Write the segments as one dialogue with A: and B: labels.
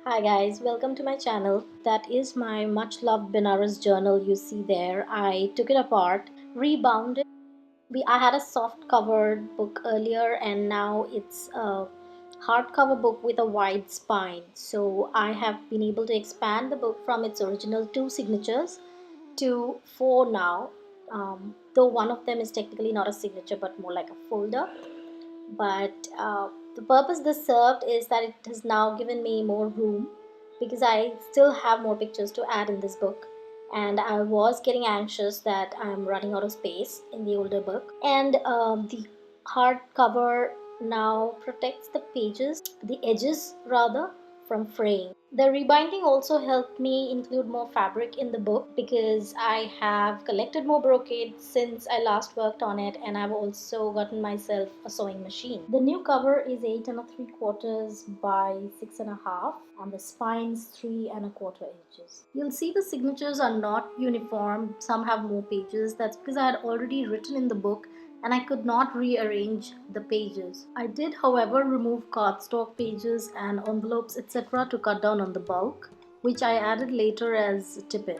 A: Hi guys, welcome to my channel. That is my much loved Benares journal you see there. I took it apart, rebounded. I had a soft covered book earlier and now it's a hardcover book with a wide spine. So I have been able to expand the book from its original 2 signatures to 4 now. Though one of them is technically not a signature but more like a folder. But the purpose this served is that it has now given me more room because I still have more pictures to add in this book, and I was getting anxious that I'm running out of space in the older book. And the hardcover now protects the edges rather, from fraying. The rebinding also helped me include more fabric in the book because I have collected more brocade since I last worked on it, and I've also gotten myself a sewing machine. The new cover is 8 3/4 by 6.5, and the spine's 3 1/4 inches. You'll see the signatures are not uniform, some have more pages. That's because I had already written in the book and I could not rearrange the pages. I did, however, remove cardstock pages and envelopes, etc. to cut down on the bulk, which I added later as tip-in.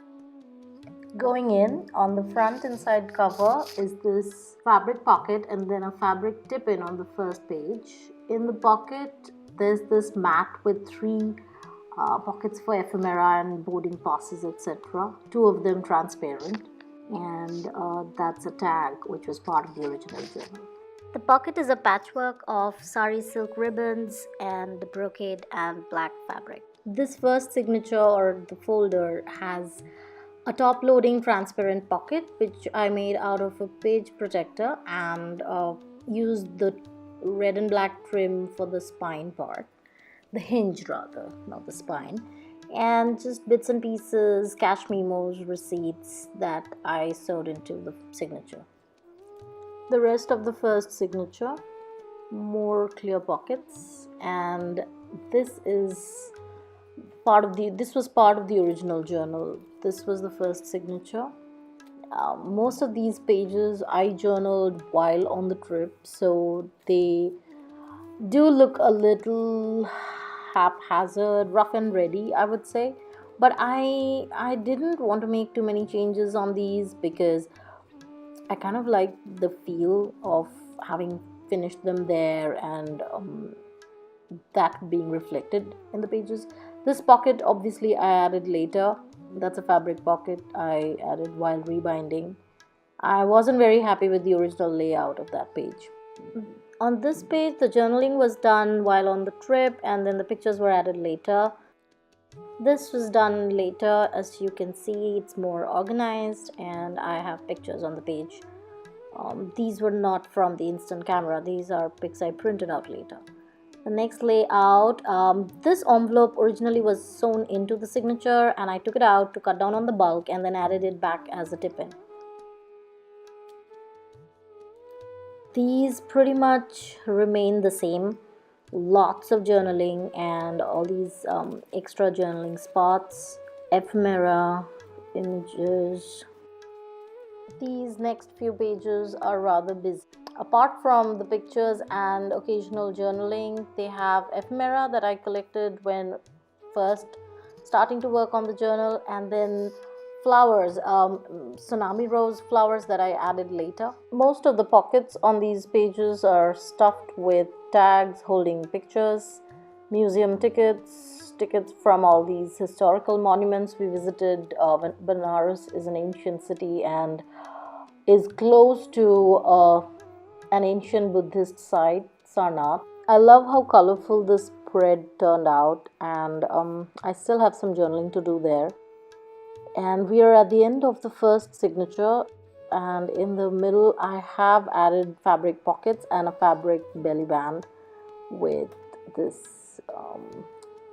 A: Going in on the front inside cover is this fabric pocket and then a fabric tip-in on the first page. In the pocket, there's this mat with 3 pockets for ephemera and boarding passes, etc. 2 of them transparent. And that's a tag which was part of the original journal. The pocket is a patchwork of sari silk ribbons and brocade and black fabric. This first signature or the folder has a top loading transparent pocket which I made out of a page protector and used the red and black trim for the spine part, the hinge rather, not the spine, and just bits and pieces, cash memos, receipts that I sewed into the signature. The rest of the first signature, more clear pockets, and this was part of the original journal. This was the first signature. Most of these pages I journaled while on the trip, so they do look a little haphazard, rough and ready, I would say. But I didn't want to make too many changes on these because I kind of like the feel of having finished them there and that being reflected in the pages. This pocket obviously I added later. That's a fabric pocket I added while rebinding. I wasn't very happy with the original layout of that page. On this page, the journaling was done while on the trip and then the pictures were added later. This was done later. As you can see, it's more organized and I have pictures on the page. These were not from the instant camera. These are pics I printed out later. The next layout, this envelope originally was sewn into the signature and I took it out to cut down on the bulk and then added it back as a tip-in. These pretty much remain the same. Lots of journaling and all these extra journaling spots, ephemera, images. These next few pages are rather busy. Apart from the pictures and occasional journaling, they have ephemera that I collected when first starting to work on the journal, and then flowers, tsunami rose flowers that I added later. Most of the pockets on these pages are stuffed with tags holding pictures, museum tickets from all these historical monuments we visited. Benares is an ancient city and is close to an ancient Buddhist site, Sarnath. I love how colorful this spread turned out, and I still have some journaling to do there. And we are at the end of the first signature, and in the middle I have added fabric pockets and a fabric belly band with this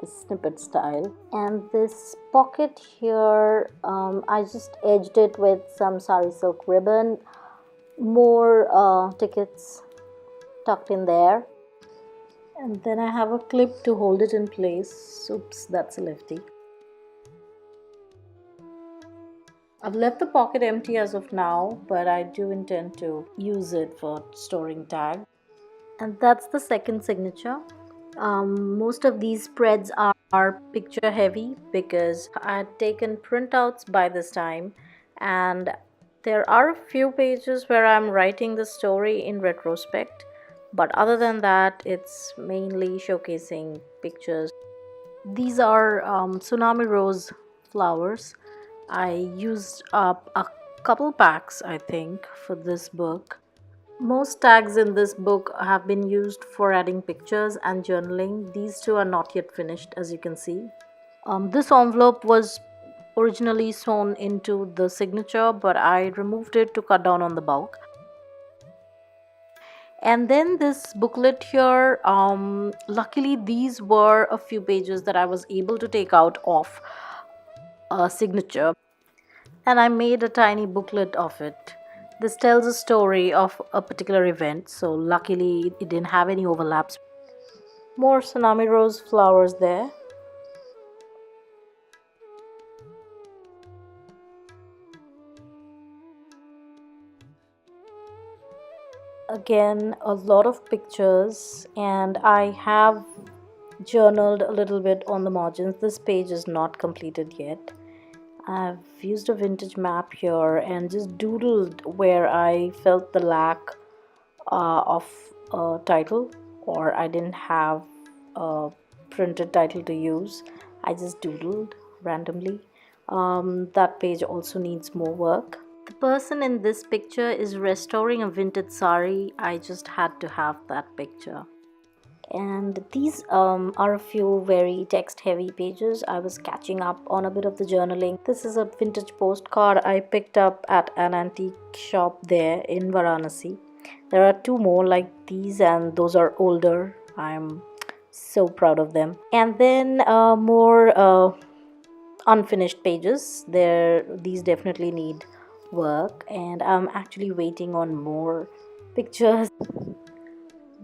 A: snippet style. And this pocket here, I just edged it with some sari silk ribbon, more tickets tucked in there, and then I have a clip to hold it in place. Oops, that's a lefty. I've left the pocket empty as of now, but I do intend to use it for storing tags. And that's the second signature. Most of these spreads are are picture heavy because I had taken printouts by this time, and there are a few pages where I'm writing the story in retrospect, but other than that, it's mainly showcasing pictures. These are tsunami rose flowers. I used up a couple packs, I think, for this book. Most tags in this book have been used for adding pictures and journaling. These two are not yet finished, as you can see. This envelope was originally sewn into the signature, but I removed it to cut down on the bulk. And then this booklet here, luckily these were a few pages that I was able to take out of a signature, and I made a tiny booklet of it. This tells a story of a particular event, so luckily it didn't have any overlaps. More tsunami rose flowers there. Again, a lot of pictures, and I have journaled a little bit on the margins. This page is not completed yet. I've used a vintage map here and just doodled where I felt the lack of a title, or I didn't have a printed title to use. I just doodled randomly. That page also needs more work. The person in this picture is restoring a vintage sari. I just had to have that picture. And these are a few very text heavy pages. I was catching up on a bit of the journaling. This is a vintage postcard I picked up at an antique shop there in Varanasi. There are two more like these, and those are older. I'm so proud of them. And then more unfinished pages. These definitely need work, and I'm actually waiting on more pictures.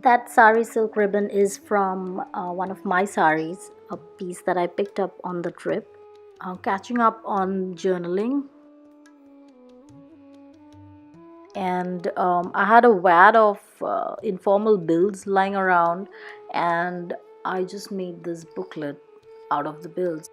A: That sari silk ribbon is from one of my saris, a piece that I picked up on the trip. Catching up on journaling, and I had a wad of informal bills lying around, and I just made this booklet out of the bills.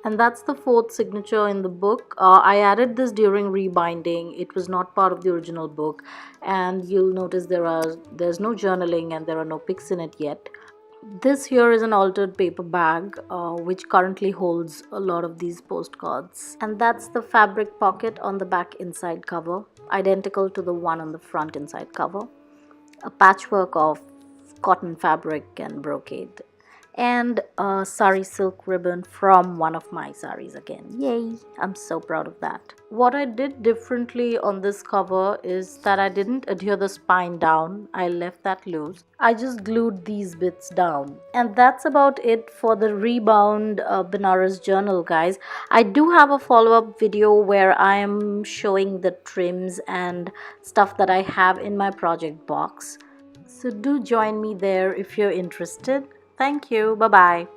A: And that's the fourth signature in the book. I added this during rebinding. It was not part of the original book, and you'll notice there's no journaling and there are no pics in it yet. This here is an altered paper bag which currently holds a lot of these postcards. And that's the fabric pocket on the back inside cover, identical to the one on the front inside cover. A patchwork of cotton fabric and brocade. And a sari silk ribbon from one of my saris again. Yay! I'm so proud of that. What I did differently on this cover is that I didn't adhere the spine down. I left that loose. I just glued these bits down. And that's about it for the rebound Benares journal, guys. I do have a follow-up video where I am showing the trims and stuff that I have in my project box. So do join me there if you're interested. Thank you. Bye-bye.